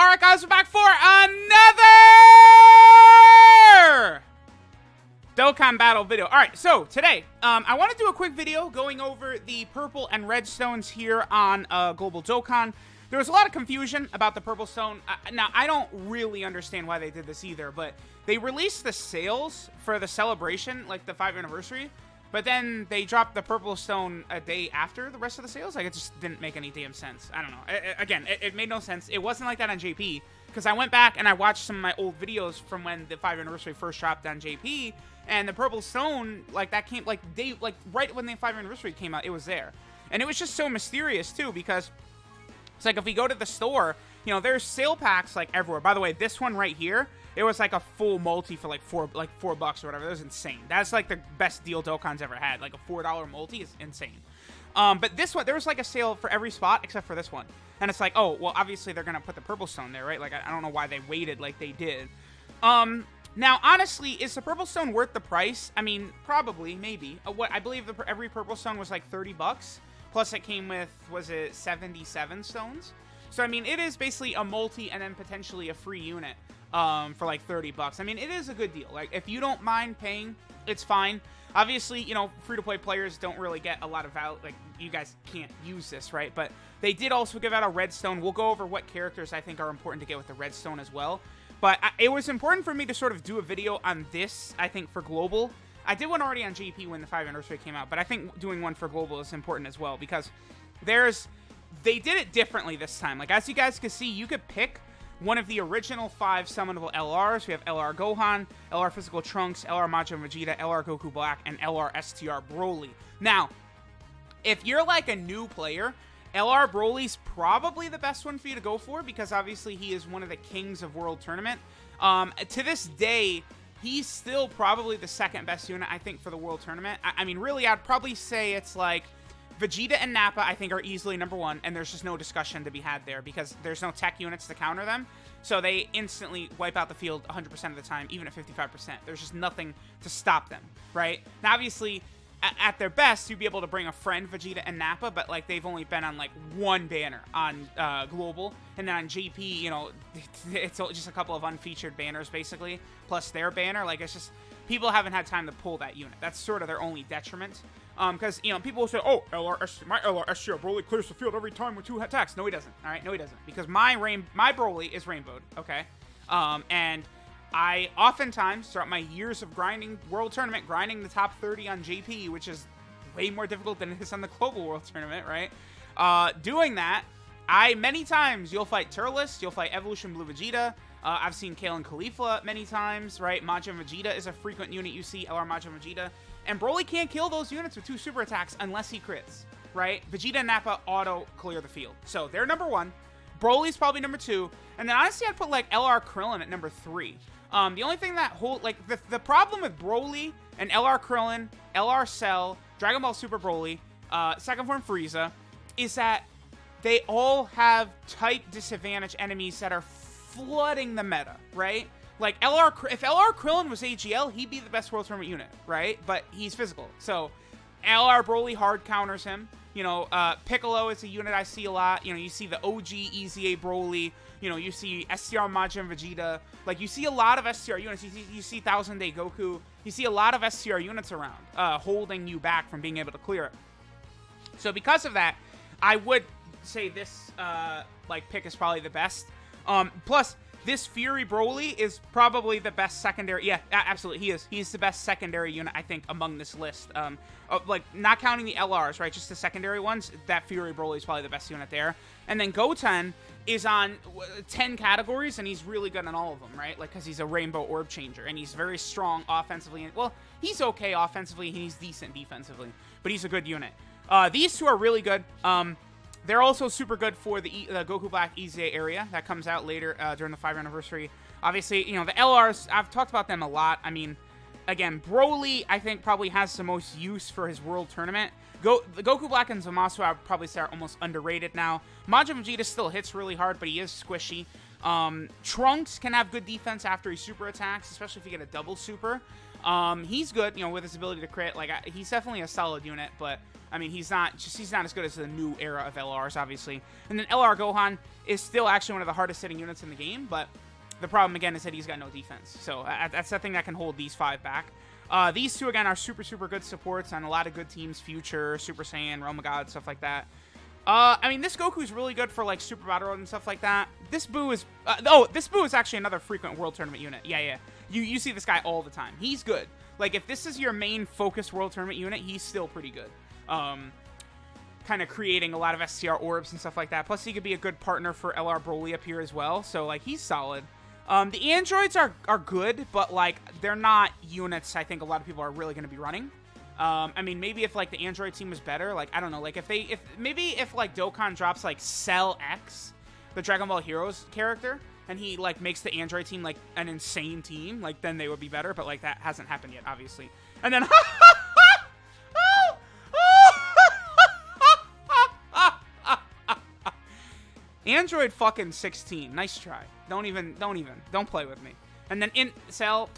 Alright guys, we're back for another Dokkan battle video. Alright, so today, I want to do a quick video going over the purple and red stones here on Global Dokkan. There was a lot of confusion about the purple stone. Now, I don't really understand why they did this either, but they released the sales for the celebration, like the 5th anniversary, but then they dropped the purple stone a day after the rest of the sales. Like, it just didn't make any damn sense. I don't know. It made no sense. It wasn't like that on JP, because I went back and I watched some of my old videos from when the 5th anniversary first dropped on JP, and the purple stone, like, that came, like, right when the 5th anniversary came out, it was there. And it was just so mysterious, too, because it's like if we go to the store, you know, there's sale packs, like, everywhere. By the way, this one right here, it was like a full multi for like $4 or whatever. That was insane. That's like the best deal Dokkan's ever had. Like a $4 multi is insane. But this one, there was like a sale for every spot except for this one. And it's like, oh, well, obviously they're going to put the purple stone there, right? Like, I don't know why they waited like they did. Now, honestly, is the purple stone worth the price? I mean, probably, maybe. What I believe every purple stone was like $30. Plus it came with, was it 77 stones? So, I mean, it is basically a multi and then potentially a free unit. For like $30. I mean, it is a good deal. Like, if you don't mind paying, it's fine. Obviously, you know, free-to-play players don't really get a lot of value. Like, you guys can't use this, right? But they did also give out a redstone. We'll go over what characters I think are important to get with the redstone as well. But it was important for me to sort of do a video on this, I think, for Global. I did one already on JP when the 5th anniversary came out, but I think doing one for Global is important as well, because they did it differently this time. Like, as you guys can see, you could pick one of the original 5 summonable LRs. We have LR Gohan, LR Physical Trunks, LR Majin Vegeta, LR Goku Black, and LR STR Broly. Now, if you're like a new player, LR Broly's probably the best one for you to go for, because obviously he is one of the kings of World Tournament. To this day, he's still probably the second best unit, I think, for the World Tournament. I mean, really, I'd probably say it's like Vegeta and Nappa, I think, are easily #1, and there's just no discussion to be had there because there's no tech units to counter them. So they instantly wipe out the field 100% of the time, even at 55%. There's just nothing to stop them, right? Now, obviously, at their best, you'd be able to bring a friend, Vegeta and Nappa, but, like, they've only been on, like, one banner on Global. And then on JP, you know, it's just a couple of unfeatured banners, basically, plus their banner. Like, it's just, people haven't had time to pull that unit. That's sort of their only detriment. Because, you know, people will say, oh, my LR STR Broly clears the field every time with 2 attacks. No, he doesn't. All right, no, he doesn't. Because my Broly is rainbowed, okay? And I oftentimes, throughout my years of grinding World Tournament, grinding the top 30 on JP, which is way more difficult than it is on the Global World Tournament, right? Doing that, many times, you'll fight Turles, you'll fight Evolution Blue Vegeta. I've seen Kale and Khalifa many times, right? Majin Vegeta is a frequent unit you see, LR Majin Vegeta. And Broly can't kill those units with 2 super attacks unless he crits, right? Vegeta and Nappa auto-clear the field. So they're #1. Broly's probably #2. And then honestly, I'd put, like, LR Krillin at #3. The only thing that the problem with Broly and LR Krillin, LR Cell, Dragon Ball Super Broly, Second Form Frieza, is that they all have type disadvantage enemies that are flooding the meta, right? Like, if LR Krillin was AGL, he'd be the best World Tournament unit, right? But he's physical. So, LR Broly hard counters him. You know, Piccolo is a unit I see a lot. You know, you see the OG EZA Broly. You know, you see STR Majin Vegeta. Like, you see a lot of STR units. You see 1000 Day Goku. You see a lot of STR units around, holding you back from being able to clear it. So, because of that, I would say this, pick is probably the best. Plus, this Fury Broly is probably the best secondary. Yeah, absolutely, he is. He's the best secondary unit, I think, among this list. Like, not counting the LRs, right? Just the secondary ones. That Fury Broly is probably the best unit there. And then Goten is on 10 categories, and he's really good on all of them, right? Like, because he's a Rainbow Orb Changer, and he's very strong offensively. Well, he's okay offensively, and he's decent defensively, but he's a good unit. These two are really good. They're also super good for the Goku Black EZA area that comes out later during the 5th anniversary. Obviously, you know, the LRs, I've talked about them a lot. I mean, again, Broly, I think, probably has the most use for his World Tournament. The Goku Black and Zamasu, I would probably say, are almost underrated now. Majin Vegeta still hits really hard, but he is squishy. Trunks can have good defense after he super attacks, especially if you get a double super. He's good, you know, with his ability to crit. Like, he's definitely a solid unit, but I mean, he's not as good as the new era of LRs, obviously. And then LR Gohan is still actually one of the hardest hitting units in the game, but the problem, again, is that he's got no defense. So that's the thing that can hold these 5 back. These two, again, are super, super good supports on a lot of good teams. Future, Super Saiyan, Realm of God, stuff like that. I mean, this Goku is really good for, like, Super Battle Road and stuff like that. This Buu is... this Buu is actually another frequent World Tournament unit. Yeah. You see this guy all the time. He's good. Like, if this is your main focused World Tournament unit, he's still pretty good. Kind of creating a lot of STR orbs and stuff like that. Plus, he could be a good partner for LR Broly up here as well. So, like, he's solid. The androids are good, but, like, they're not units I think a lot of people are really going to be running. I mean, maybe if, like, the android team was better, like, I don't know, like, if like, Dokkan drops, like, Cell X, the Dragon Ball Heroes character, and he, like, makes the android team, like, an insane team, like, then they would be better, but, like, that hasn't happened yet, obviously. And then, Android fucking 16, nice try. Don't play with me. And then Cell...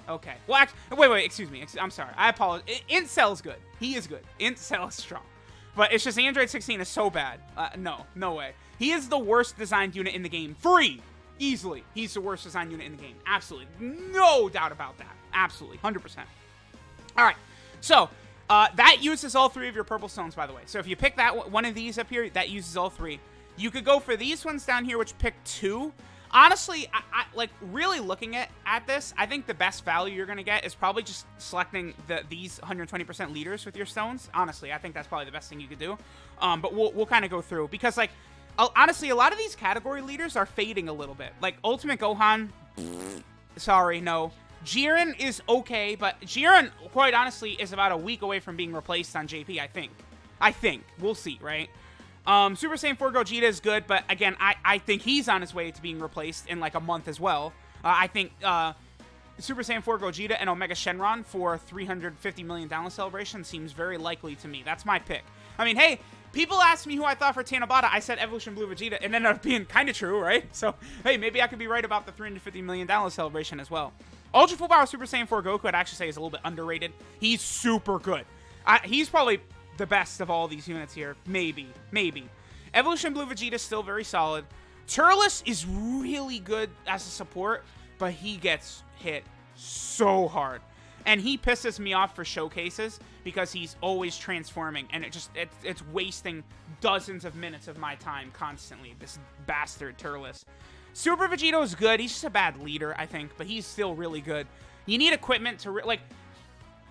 Okay. Well, wait, excuse me. I'm sorry. I apologize. Cell's good. He is good. Cell is strong. But it's just Android 16 is so bad. No way. He is the worst designed unit in the game. Free! Easily. He's the worst designed unit in the game. Absolutely. No doubt about that. Absolutely. 100%. Alright. So, that uses all 3 of your purple stones, by the way. So if you pick that one of these up here, that uses all 3. You could go for these ones down here, which pick 2. Honestly, I like, really looking at this, I think the best value you're going to get is probably just selecting these 120% leaders with your stones. Honestly, I think that's probably the best thing you could do. But we'll kind of go through, because, like, honestly, a lot of these category leaders are fading a little bit. Like, Ultimate Gohan, sorry, no. Jiren is okay, but Jiren, quite honestly, is about a week away from being replaced on JP, I think. We'll see, right? Super Saiyan 4 Gogeta is good, but again, I think he's on his way to being replaced in like a month as well. I think Super Saiyan 4 Gogeta and Omega Shenron for 350 million download celebration seems very likely to me. That's my pick. I mean, hey, people asked me who I thought for Tanabata. I said Evolution Blue Vegeta, and it ended up being kind of true, right? So, hey, maybe I could be right about the 350 million download celebration as well. Ultra Full Power Super Saiyan 4 Goku, I'd actually say, is a little bit underrated. He's super good. He's probably the best of all these units here. Maybe. Evolution Blue Vegeta is still very solid. Turles is really good as a support, but he gets hit so hard. And he pisses me off for showcases because he's always transforming, and it's wasting dozens of minutes of my time constantly. This bastard Turles. Super Vegito is good. He's just a bad leader, I think, but he's still really good. You need equipment to like...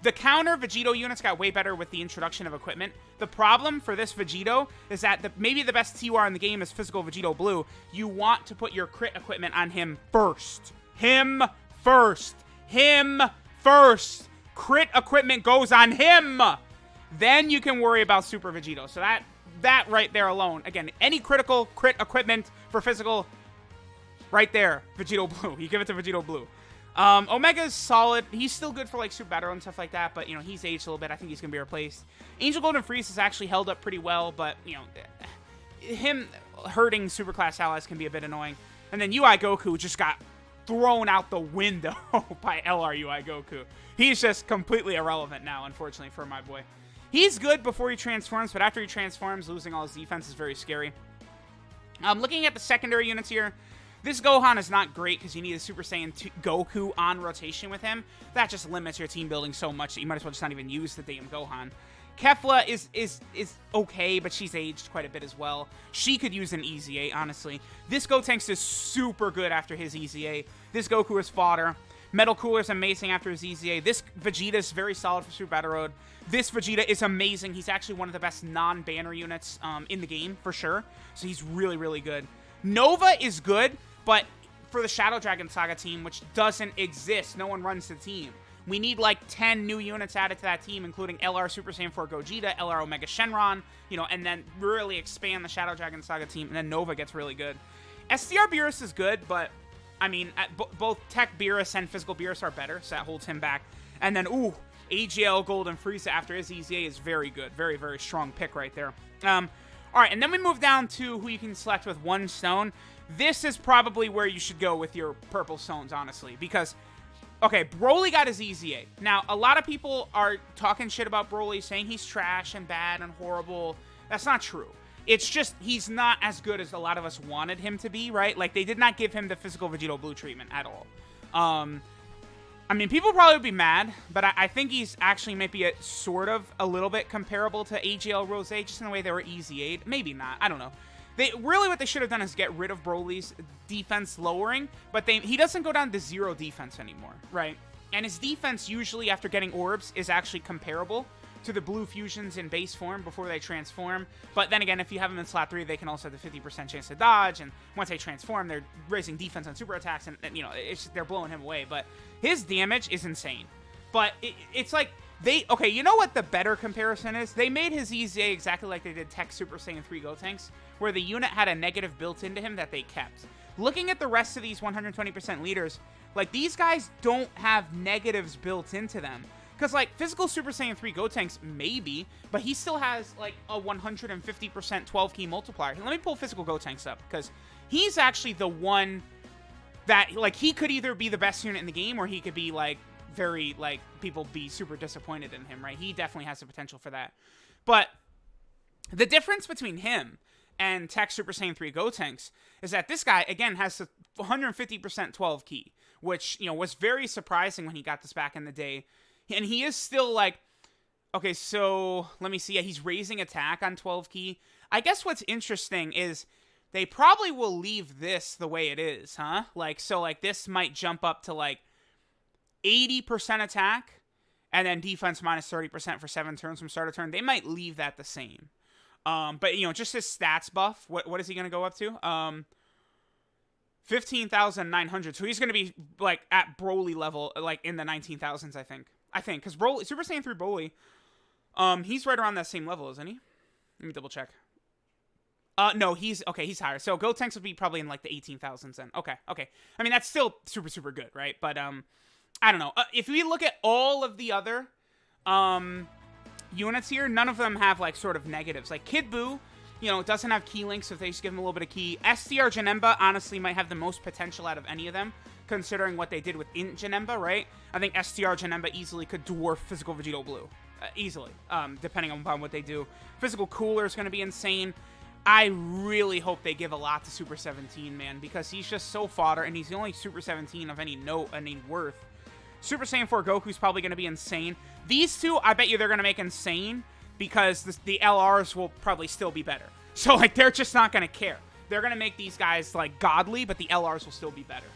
The counter Vegito units got way better with the introduction of equipment. The problem for this Vegito is that maybe the best TUR in the game is Physical Vegito Blue. You want to put your crit equipment on him first. Him first. Crit equipment goes on him. Then you can worry about Super Vegito. So that right there alone. Again, any critical crit equipment for physical, right there, Vegito Blue. You give it to Vegito Blue. Omega's solid. He's still good for, like, Super Battle and stuff like that, but, you know, he's aged a little bit. I think he's going to be replaced. Angel Golden Freeze has actually held up pretty well, but, you know, him hurting Superclass allies can be a bit annoying. And then UI Goku just got thrown out the window by LR UI Goku. He's just completely irrelevant now, unfortunately, for my boy. He's good before he transforms, but after he transforms, losing all his defense is very scary. Looking at the secondary units here, this Gohan is not great because you need a Super Saiyan Goku on rotation with him. That just limits your team building so much that you might as well just not even use the damn Gohan. Kefla is okay, but she's aged quite a bit as well. She could use an EZA, honestly. This Gotenks is super good after his EZA. This Goku is fodder. Metal Cooler is amazing after his EZA. This Vegeta is very solid for Super Battle Road. This Vegeta is amazing. He's actually one of the best non-banner units in the game, for sure. So he's really, really good. Nova is good, but for the Shadow Dragon Saga team, which doesn't exist, no one runs the team. We need like 10 new units added to that team, including LR Super Saiyan 4 Gogeta, LR Omega Shenron, you know, and then really expand the Shadow Dragon Saga team, and then Nova gets really good. SDR Beerus is good, but, I mean, both Tech Beerus and Physical Beerus are better, so that holds him back. And then, ooh, AGL Golden Frieza after his EZA is very good. Very, very strong pick right there. Alright, and then we move down to who you can select with one stone. This is probably where you should go with your purple stones, honestly, because Okay, Broly got his EZA. Now, a lot of people are talking shit about Broly, saying he's trash and bad and horrible. That's not true. It's just he's not as good as a lot of us wanted him to be, right? Like, they did not give him the physical Vegito Blue treatment at all. I mean, people probably would be mad, but I think he's actually maybe sort of a little bit comparable to AGL Rose, just in the way they were EZA'd. Maybe not. I don't know. Really what they should have done is get rid of Broly's defense lowering, but he doesn't go down to 0 defense anymore, right? And his defense usually after getting orbs is actually comparable to the blue fusions in base form before they transform. But then again, if you have them in slot 3, they can also have the 50% chance to dodge, and once they transform, they're raising defense on super attacks, and you know, they're blowing him away. But his damage is insane. But it's like, okay, you know what the better comparison is? They made his EZA exactly like they did Tech Super Saiyan 3 Gotenks, where the unit had a negative built into him that they kept. Looking at the rest of these 120% leaders, like, these guys don't have negatives built into them. Because, like, physical Super Saiyan 3 Gotenks, maybe, but he still has, like, a 150% 12 key multiplier. Let me pull physical Gotenks up, because he's actually the one that, like, he could either be the best unit in the game, or he could be, like, very, like, people be super disappointed in him, right? He definitely has the potential for that. But the difference between him and Tech Super Saiyan 3 Gotenks is that this guy, again, has a 150% 12 key, which, you know, was very surprising when he got this back in the day. And he is still, like, okay, so let me see. Yeah, he's raising attack on 12 key. I guess what's interesting is they probably will leave this the way it is, huh? Like, so, like, this might jump up to, like, 80% attack, and then defense minus 30% for 7 turns from start of turn. They might leave that the same. But, you know, just his stats buff, what is he going to go up to? 15,900. So he's going to be, like, at Broly level, like, in the 19,000s, I think. Because Broly, Super Saiyan 3 Broly, he's right around that same level, isn't he? Let me double check. No, he's higher. So Gotenks would be probably in, like, the 18,000s then. Okay. I mean, that's still super, super good, right? But, I don't know. If we look at all of the other, units here, none of them have, like, sort of negatives. Like, Kid Buu, you know, doesn't have key links, so if they just give him a little bit of key. STR Janemba, honestly, might have the most potential out of any of them, considering what they did with Int Janemba, right? I think STR Janemba easily could dwarf Physical Vegito Blue. Easily, depending on what they do. Physical Cooler is going to be insane. I really hope they give a lot to Super 17, man, because he's just so fodder, and he's the only Super 17 of any note, any worth. Super Saiyan 4 Goku's probably going to be insane. These two, I bet you they're going to make insane, because the LRs will probably still be better. So, like, they're just not going to care. They're going to make these guys, like, godly, but the LRs will still be better.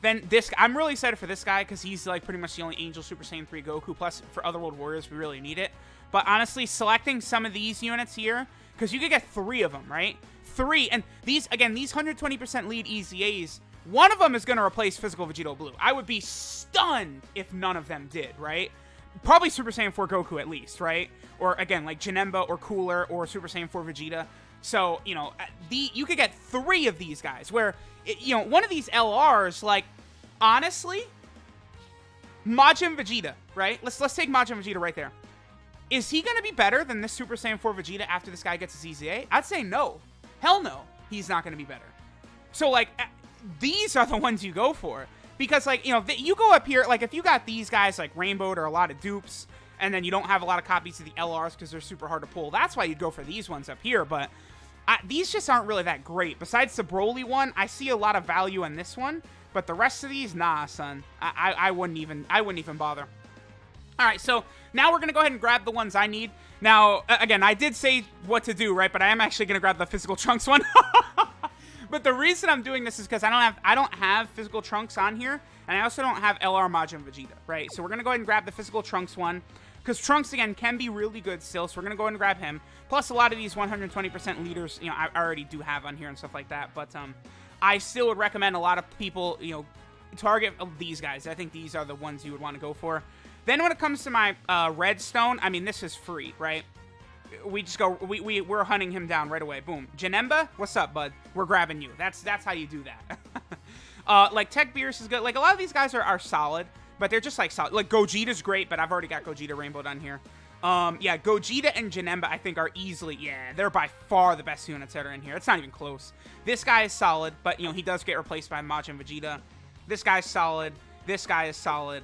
Then this, I'm really excited for this guy, because he's, like, pretty much the only Angel Super Saiyan 3 Goku, plus for Otherworld Warriors, we really need it. But honestly, selecting some of these units here, because you could get 3 of them, right? 3, and these, again, these 120% lead EZAs, one of them is going to replace Physical Vegito Blue. I would be stunned if none of them did, right? Probably Super Saiyan 4 Goku at least, right? Or, again, like Janemba or Cooler or Super Saiyan 4 Vegeta. So, you know, you could get 3 of these guys where, you know, one of these LRs, like, honestly, Majin Vegeta, right? Let's take Majin Vegeta right there. Is he going to be better than this Super Saiyan 4 Vegeta after this guy gets his EZA? I'd say no. Hell no. He's not going to be better. So, like, these are the ones you go for. Because, like, you know, you go up here, like, if you got these guys, like, Rainbowed or a lot of dupes, and then you don't have a lot of copies of the LRs because they're super hard to pull, that's why you'd go for these ones up here. But these just aren't really that great. Besides the Broly one, I see a lot of value in this one. But the rest of these, nah, son. I wouldn't even bother. All right, so now we're going to go ahead and grab the ones I need. Now, again, I did say what to do, right? But I am actually going to grab the Physical Trunks one. But the reason I'm doing this is because I don't have Physical Trunks on here, and I also don't have LR Majin Vegeta, right? So we're going to go ahead and grab the Physical Trunks one, because Trunks, again, can be really good still, so we're going to go ahead and grab him. Plus, a lot of these 120% leaders, you know, I already do have on here and stuff like that, but I still would recommend a lot of people, you know, target these guys. I think these are the ones you would want to go for. Then when it comes to my Redstone, I mean, this is free, right? We just go, we're hunting him down right away. Boom. Janemba, what's up, bud? We're grabbing you. That's how you do that. Like, Tech Beerus is good. Like, a lot of these guys are solid, but they're just, like, solid. Like, Gogeta's great, but I've already got Gogeta Rainbowed on here. Yeah, Gogeta and Janemba, I think, are easily, yeah, they're by far the best units that are in here. It's not even close. This guy is solid, but, you know, he does get replaced by Majin Vegeta. This guy's solid. This guy is solid.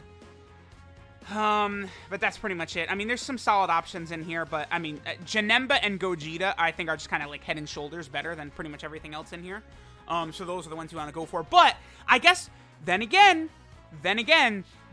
But that's pretty much it. I mean, there's some solid options in here, but I mean, Janemba and Gogeta, I think, are just kind of like head and shoulders better than pretty much everything else in here. So those are the ones you want to go for. But I guess then again,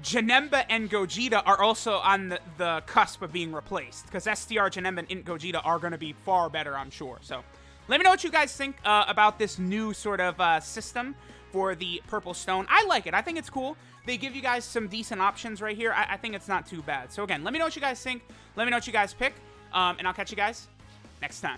Janemba and Gogeta are also on the cusp of being replaced, because STR Janemba and Int Gogeta are going to be far better, I'm sure. So let me know what you guys think about this new sort of system for the Purple Stone. I like it. I think it's cool. They give you guys some decent options right here. I think it's not too bad. So again, let me know what you guys think. Let me know what you guys pick. And I'll catch you guys next time.